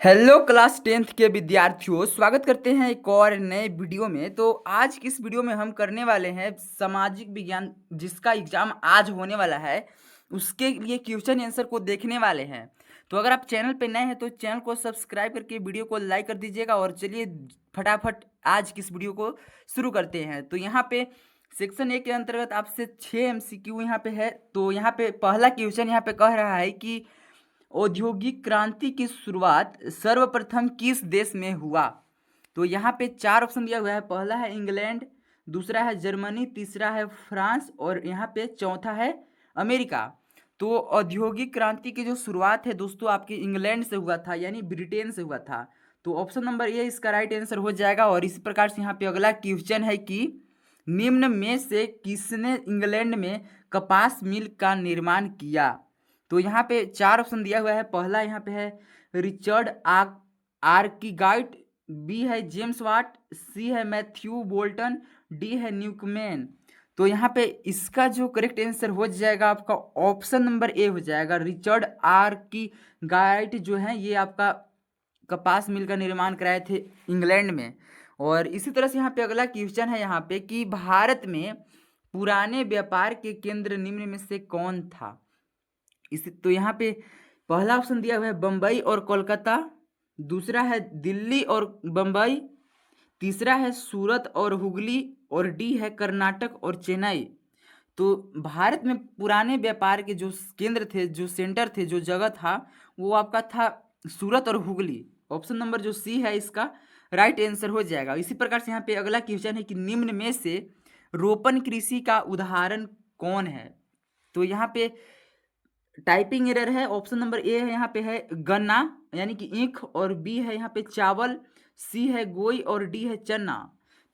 Hello class 10th के विद्यार्थियों, स्वागत करते हैं एक और नए वीडियो में। तो आज की इस वीडियो में हम करने वाले हैं सामाजिक विज्ञान, जिसका एग्जाम आज होने वाला है, उसके लिए क्वेश्चन आंसर को देखने वाले हैं। तो अगर आप चैनल पे नए हैं तो चैनल को सब्सक्राइब करके वीडियो को लाइक कर दीजिएगा। और चलिए फटाफट आज की इस वीडियो को शुरू करते हैं। तो यहाँ पे सेक्शन ए के अंतर्गत आपसे 6 MCQ यहाँ पे है। तो यहाँ पे पहला क्वेश्चन यहाँ पे कह रहा है कि औद्योगिक क्रांति की शुरुआत सर्वप्रथम किस देश में हुआ। तो यहाँ पे 4 ऑप्शन दिया हुआ है। पहला है इंग्लैंड, दूसरा है जर्मनी, तीसरा है फ्रांस और यहाँ पे चौथा है अमेरिका। तो औद्योगिक क्रांति की जो शुरुआत है दोस्तों आपके इंग्लैंड से हुआ था, यानी ब्रिटेन से हुआ था। तो ऑप्शन नंबर ए इसका राइट आंसर हो जाएगा। और इसी प्रकार से यहाँ पे अगला क्वेश्चन है कि निम्न में से किसने इंग्लैंड में कपास मिल का निर्माण किया। तो यहाँ पे 4 ऑप्शन दिया हुआ है। पहला यहाँ पे है रिचर्ड आर्कीगाइट, बी है जेम्स वाट, सी है मैथ्यू बोल्टन, डी है न्यूकमैन। तो यहाँ पे इसका जो करेक्ट आंसर हो जाएगा आपका ऑप्शन नंबर ए हो जाएगा। रिचर्ड आर्कीगाइट जो है ये आपका कपास मिल का निर्माण कराए थे इंग्लैंड में। और इसी तरह से यहाँ पे अगला क्वेश्चन है यहाँ पे कि भारत में पुराने व्यापार के केंद्र निम्न में से कौन था। इसी तो यहाँ पे पहला ऑप्शन दिया हुआ है बम्बई और कोलकाता, दूसरा है दिल्ली और बम्बई, तीसरा है सूरत और हुगली और डी है कर्नाटक और चेन्नई। तो भारत में पुराने व्यापार के जो केंद्र थे, जो सेंटर थे, जो जगह था, वो आपका था सूरत और हुगली। ऑप्शन नंबर जो सी है इसका राइट आंसर हो जाएगा। इसी प्रकार से यहाँ पे अगला क्वेश्चन है कि निम्न में से रोपण कृषि का उदाहरण कौन है। तो यहाँ पे टाइपिंग एरर है। ऑप्शन नंबर ए है यहाँ पे है गन्ना यानी कि ईख, और बी है यहाँ पे चावल, सी है गोई और डी है चना।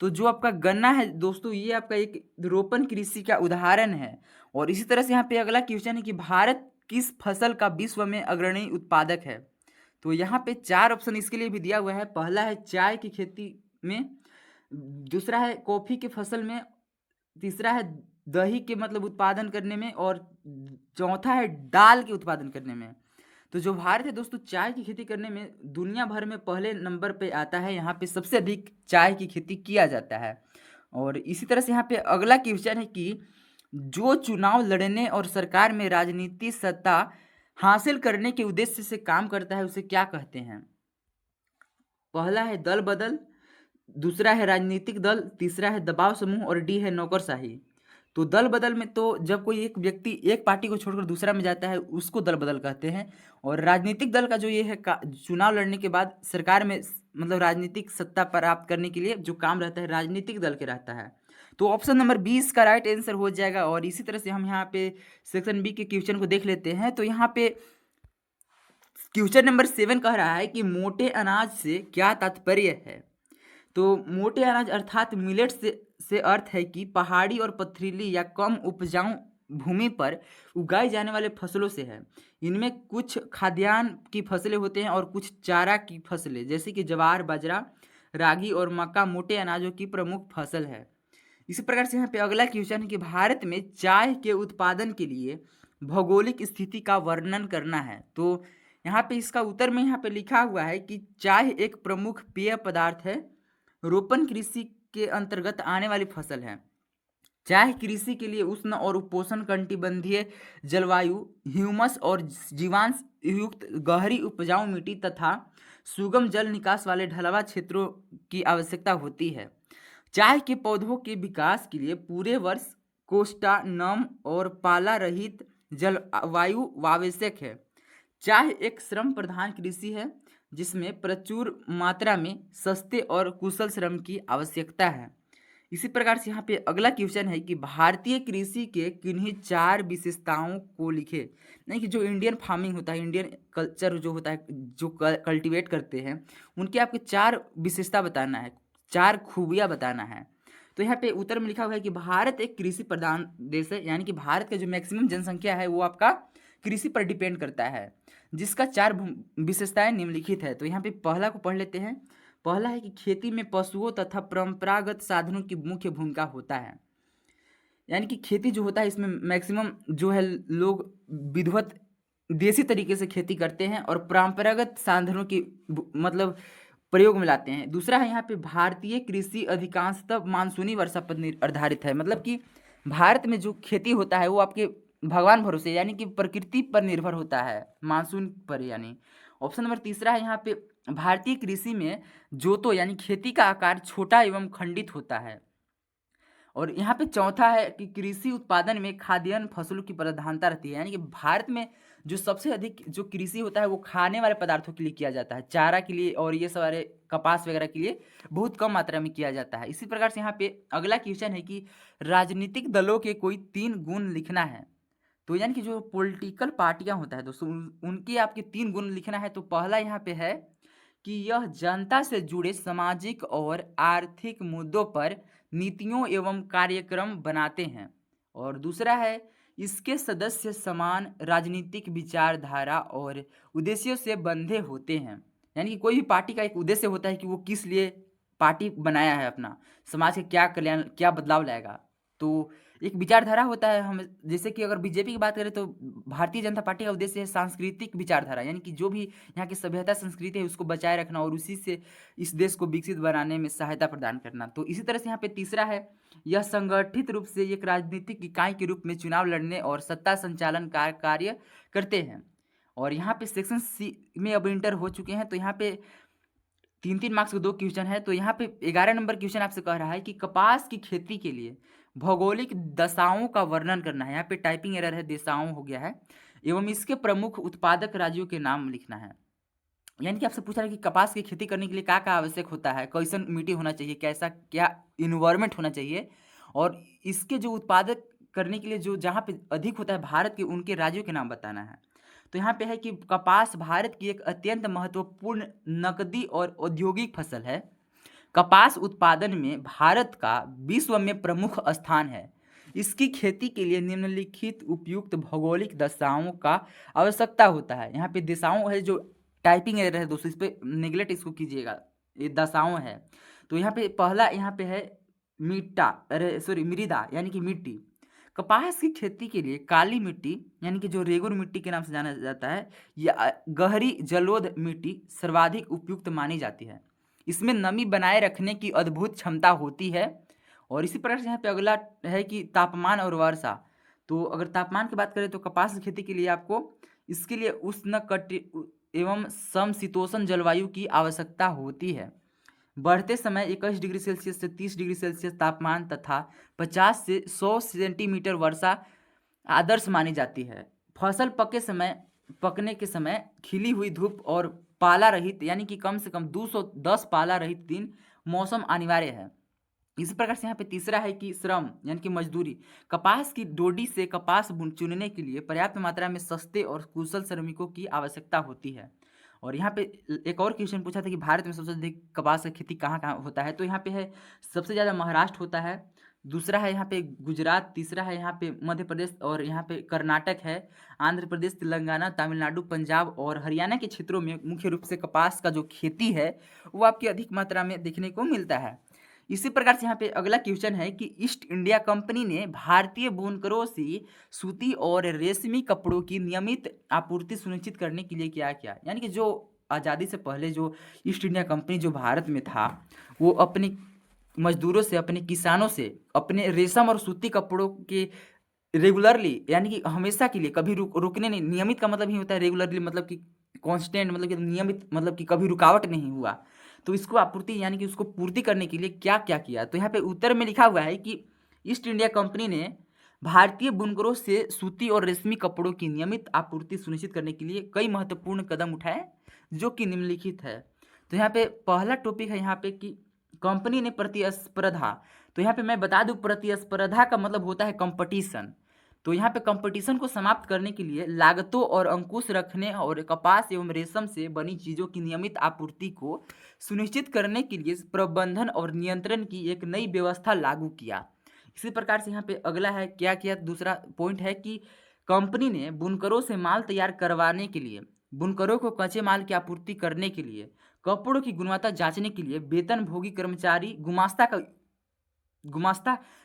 तो जो आपका गन्ना है दोस्तों ये आपका एक रोपण कृषि का उदाहरण है। और इसी तरह से यहाँ पे अगला क्वेश्चन है कि भारत किस फसल का विश्व में अग्रणी उत्पादक है। तो यहाँ पे 4 ऑप्शन इसके लिए भी दिया हुआ है। पहला है चाय की खेती में, दूसरा है कॉफी की फसल में, तीसरा है दही के मतलब उत्पादन करने में, और चौथा है दाल के उत्पादन करने में। तो जो भारत है दोस्तों चाय की खेती करने में दुनिया भर में पहले नंबर पे आता है। यहाँ पे सबसे अधिक चाय की खेती किया जाता है। और इसी तरह से यहाँ पे अगला क्वेश्चन है कि जो चुनाव लड़ने और सरकार में राजनीतिक सत्ता हासिल करने के उद्देश्य से काम करता है उसे क्या कहते हैं। पहला है दल बदल, दूसरा है राजनीतिक दल, तीसरा है दबाव समूह और डी है नौकरशाही। तो दल बदल में तो जब कोई एक व्यक्ति एक पार्टी को छोड़कर दूसरा में जाता है उसको दल बदल कहते हैं। और राजनीतिक दल का जो ये है चुनाव लड़ने के बाद सरकार में मतलब राजनीतिक सत्ता प्राप्त करने के लिए जो काम रहता है राजनीतिक दल के रहता है। तो ऑप्शन नंबर 20 का राइट आंसर हो जाएगा। और इसी तरह से हम यहाँ पे सेक्शन बी के क्वेश्चन को देख लेते हैं। तो यहाँ पे क्वेश्चन नंबर 7 कह रहा है कि मोटे अनाज से क्या तात्पर्य है। तो मोटे अनाज अर्थात मिलेट से अर्थ है कि पहाड़ी और पथरीली या कम उपजाऊ भूमि पर उगाए जाने वाले फसलों से है। इनमें कुछ खाद्यान्न की फसलें होते हैं और कुछ चारा की फसलें जैसे कि ज्वार, बाजरा, रागी और मक्का मोटे अनाजों की प्रमुख फसल है। इसी प्रकार से यहाँ पे अगला क्वेश्चन है कि भारत में चाय के उत्पादन के लिए भौगोलिक स्थिति का वर्णन करना है। तो यहाँ पे इसका उत्तर में यहाँ पे लिखा हुआ है कि चाय एक प्रमुख पेय पदार्थ है, रोपण कृषि के अंतर्गत आने वाली फसल है। चाय कृषि के लिए उष्ण और उपोष्ण कटिबंधीय जलवायु, ह्यूमस और जीवांश युक्त गहरी उपजाऊ मिट्टी तथा सुगम जल निकास वाले ढलवा क्षेत्रों की आवश्यकता होती है। चाय के पौधों के विकास के लिए पूरे वर्ष कोष्टा, नम और पाला रहित जलवायु आवश्यक है। चाय एक श्रम प्रधान कृषि है जिसमें प्रचुर मात्रा में सस्ते और कुशल श्रम की आवश्यकता है। इसी प्रकार से यहाँ पे अगला क्वेश्चन है कि भारतीय कृषि के किन्हीं 4 विशेषताओं को लिखे। नहीं कि जो इंडियन फार्मिंग होता है, इंडियन कल्चर जो होता है, जो कल्टीवेट करते हैं, उनके आपके 4 विशेषता बताना है, 4 खूबियाँ बताना है। तो यहाँ पे उत्तर में लिखा हुआ है कि भारत एक कृषि प्रधान देश है, यानी कि भारत का जो मैक्सिमम जनसंख्या है वो आपका कृषि पर डिपेंड करता है, जिसका 4 विशेषताएं निम्नलिखित है। तो यहाँ पे पहला को पढ़ लेते हैं। पहला है कि खेती में पशुओं तथा परंपरागत साधनों की मुख्य भूमिका होता है। यानी कि खेती जो होता है इसमें मैक्सिमम जो है लोग विधिवत देसी तरीके से खेती करते हैं और परंपरागत साधनों की मतलब प्रयोग में लाते हैं। दूसरा है यहाँ पे भारतीय कृषि अधिकांशतः मानसूनी वर्षा पर आधारित है, मतलब कि भारत में जो खेती होता है वो आपके भगवान भरोसे यानी कि प्रकृति पर निर्भर होता है, मानसून पर यानी। ऑप्शन नंबर तीसरा है यहाँ पे भारतीय कृषि में जोतो यानी खेती का आकार छोटा एवं खंडित होता है। और यहाँ पे चौथा है कि कृषि उत्पादन में खाद्यान्न फसलों की प्रधानता रहती है, यानी कि भारत में जो सबसे अधिक जो कृषि होता है वो खाने वाले पदार्थों के लिए किया जाता है, चारा के लिए और ये सारे कपास वगैरह के लिए बहुत कम मात्रा में किया जाता है। इसी प्रकार से यहाँ पे अगला क्वेश्चन है कि राजनीतिक दलों के कोई 3 गुण लिखना है। तो यानी कि जो पॉलिटिकल पार्टियां होता है दोस्तों उनके आपके 3 गुण लिखना है। तो पहला यहाँ पे है कि यह जनता से जुड़े सामाजिक और आर्थिक मुद्दों पर नीतियों एवं कार्यक्रम बनाते हैं। और दूसरा है इसके सदस्य समान राजनीतिक विचारधारा और उद्देश्यों से बंधे होते हैं, यानी कि कोई भी पार्टी का एक उद्देश्य होता है कि वो किस लिए पार्टी बनाया है, अपना समाज के क्या कल्याण क्या बदलाव लाएगा। तो एक विचारधारा होता है, हम जैसे कि अगर बीजेपी की बात करें तो भारतीय जनता पार्टी का उद्देश्य है सांस्कृतिक विचारधारा, यानी कि जो भी यहाँ की सभ्यता संस्कृति है उसको बचाए रखना और उसी से इस देश को विकसित बनाने में सहायता प्रदान करना। तो इसी तरह से यहाँ पे तीसरा है यह संगठित रूप से एक राजनीतिक इकाई के रूप में चुनाव लड़ने और सत्ता संचालन का कार्य करते हैं। और यहाँ पे सेक्शन सी में अब इंटर हो चुके हैं, तो यहाँ पे 3-3 मार्क्स के 2 क्वेश्चन है। तो यहाँ पे 11 नंबर क्वेश्चन आपसे कह रहा है कि कपास की खेती के लिए भौगोलिक दशाओं का वर्णन करना है। यहाँ पे टाइपिंग एरर है, दशाओं हो गया है, एवं इसके प्रमुख उत्पादक राज्यों के नाम लिखना है। यानी कि आपसे पूछ रहा है कि कपास की खेती करने के लिए क्या क्या आवश्यक होता है, कैसन मिट्टी होना चाहिए, कैसा क्या इन्वायरमेंट होना चाहिए, और इसके जो उत्पादक करने के लिए जो जहाँ पे अधिक होता है भारत के उनके राज्यों के नाम बताना है। तो यहाँ पे है कि कपास भारत की एक अत्यंत महत्वपूर्ण नकदी और औद्योगिक फसल है। कपास उत्पादन में भारत का विश्व में प्रमुख स्थान है। इसकी खेती के लिए निम्नलिखित उपयुक्त भौगोलिक दशाओं का आवश्यकता होता है। यहाँ पे दशाओं है, जो टाइपिंग एरर है दोस्तों, इस पे नेगलेक्ट इसको कीजिएगा, ये दशाओं है। तो यहाँ पे पहला यहाँ पे है मिट्टा, अरे सॉरी मृदा यानी कि मिट्टी। कपास की खेती के लिए काली मिट्टी यानी कि जो रेगुर मिट्टी के नाम से जाना जाता है या गहरी जलोढ़ मिट्टी सर्वाधिक उपयुक्त मानी जाती है। इसमें नमी बनाए रखने की अद्भुत क्षमता होती है। और इसी प्रकार से यहाँ पे अगला है कि तापमान और वर्षा। तो अगर तापमान की बात करें तो कपास की खेती के लिए आपको इसके लिए एवं समशीतोष्ण जलवायु की आवश्यकता होती है। बढ़ते समय 21 डिग्री सेल्सियस से 30 डिग्री सेल्सियस तापमान तथा 50 से 100 सेंटीमीटर वर्षा आदर्श मानी जाती है। फसल पकने के समय खिली हुई धूप और पाला रहित यानी कि कम से कम 210 पाला रहित दिन मौसम अनिवार्य है। इसी प्रकार से यहाँ पे तीसरा है कि श्रम यानी कि मजदूरी। कपास की डोडी से कपास चुनने के लिए पर्याप्त मात्रा में सस्ते और कुशल श्रमिकों की आवश्यकता होती है। और यहाँ पे एक और क्वेश्चन पूछा था कि भारत में सबसे अधिक कपास की खेती कहाँ कहाँ होता है। तो यहाँ पे है सबसे ज़्यादा महाराष्ट्र होता है, दूसरा है यहाँ पे गुजरात, तीसरा है यहाँ पे मध्य प्रदेश, और यहाँ पे कर्नाटक है, आंध्र प्रदेश, तेलंगाना, तमिलनाडु, पंजाब और हरियाणा के क्षेत्रों में मुख्य रूप से कपास का जो खेती है वो आपकी अधिक मात्रा में देखने को मिलता है। इसी प्रकार से यहाँ पे अगला क्वेश्चन है कि ईस्ट इंडिया कंपनी ने भारतीय बुनकरों से सूती और रेशमी कपड़ों की नियमित आपूर्ति सुनिश्चित करने के लिए क्या किया। यानी कि जो आज़ादी से पहले जो ईस्ट इंडिया कंपनी जो भारत में था वो अपने मजदूरों से, अपने किसानों से, अपने रेशम और सूती कपड़ों के रेगुलरली यानी कि हमेशा के लिए कभी रुकने नहीं, नियमित का मतलब ही होता है रेगुलरली, मतलब कि कांस्टेंट, मतलब कि नियमित, मतलब कि कभी रुकावट नहीं हुआ। तो इसको आपूर्ति यानी कि उसको पूर्ति करने के लिए क्या क्या किया। तो यहाँ पे उत्तर में लिखा हुआ है कि ईस्ट इंडिया कंपनी ने भारतीय बुनकरों से सूती और रेशमी कपड़ों की नियमित आपूर्ति सुनिश्चित करने के लिए कई महत्वपूर्ण कदम उठाए जो कि निम्नलिखित है। तो यहाँ पे पहला टॉपिक है यहाँ पे कि कंपनी ने प्रतिस्पर्धा। तो यहाँ पे मैं बता दूं प्रतिस्पर्धा का मतलब होता है कंपटीशन। तो यहाँ पे कंपटीशन को समाप्त करने के लिए लागतों और अंकुश रखने और कपास एवं रेशम से बनी चीज़ों की नियमित आपूर्ति को सुनिश्चित करने के लिए प्रबंधन और नियंत्रण की एक नई व्यवस्था लागू किया। इसी प्रकार से यहाँ पे अगला है क्या किया, दूसरा पॉइंट है कि कंपनी ने बुनकरों से माल तैयार करवाने के लिए, बुनकरों को कच्चे माल की आपूर्ति करने के लिए, कपड़ों की गुणवत्ता जांचने के लिए वेतनभोगी कर्मचारी गुमास्ता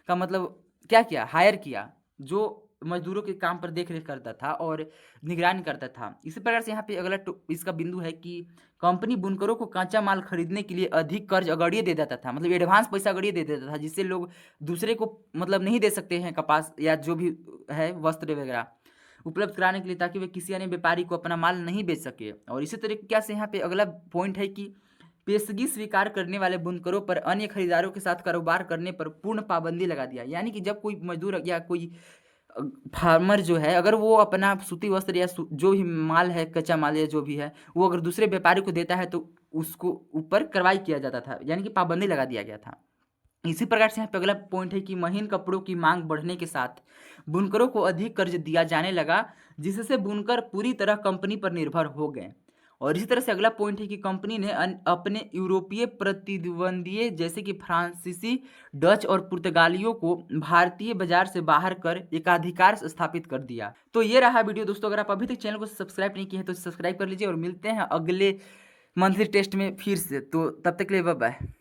का मतलब क्या किया, हायर किया, जो मजदूरों के काम पर देख रेख करता था और निगरानी करता था। इसी प्रकार से यहाँ पे अगला इसका बिंदु है कि कंपनी बुनकरों को कच्चा माल खरीदने के लिए अधिक कर्ज अगड़िए दे देता था, मतलब एडवांस पैसा अगड़िए दे देता था, जिससे लोग दूसरे को मतलब नहीं दे सकते हैं कपास या जो भी है वस्त्र वगैरह उपलब्ध कराने के लिए, ताकि वे किसी अन्य व्यापारी को अपना माल नहीं बेच सके। और इसी तरीके से यहाँ पे अगला पॉइंट है कि पेशगी स्वीकार करने वाले बुनकरों पर अन्य खरीदारों के साथ कारोबार करने पर पूर्ण पाबंदी लगा दिया। यानी कि जब कोई मजदूर या कोई फार्मर जो है, अगर वो अपना सूती वस्त्र या जो भी माल है, कच्चा माल या जो भी है, वो अगर दूसरे व्यापारी को देता है तो उसको ऊपर कार्रवाई किया जाता था, यानी कि पाबंदी लगा दिया गया था। इसी प्रकार से यहाँ पे अगला पॉइंट है कि महीन कपड़ों की मांग बढ़ने के साथ बुनकरों को अधिक कर्ज दिया जाने लगा, जिससे बुनकर पूरी तरह कंपनी पर निर्भर हो गए। और इसी तरह से अगला पॉइंट है कि कंपनी ने अपने यूरोपीय प्रतिद्वंदी जैसे कि फ्रांसीसी, डच और पुर्तगालियों को भारतीय बाजार से बाहर कर एकाधिकार स्थापित कर दिया। तो ये रहा वीडियो दोस्तों। अगर आप अभी तक चैनल को सब्सक्राइब नहीं किए हैं तो सब्सक्राइब कर लीजिए और मिलते हैं अगले मंथली टेस्ट में फिर से। तो तब तक के लिए बाय बाय।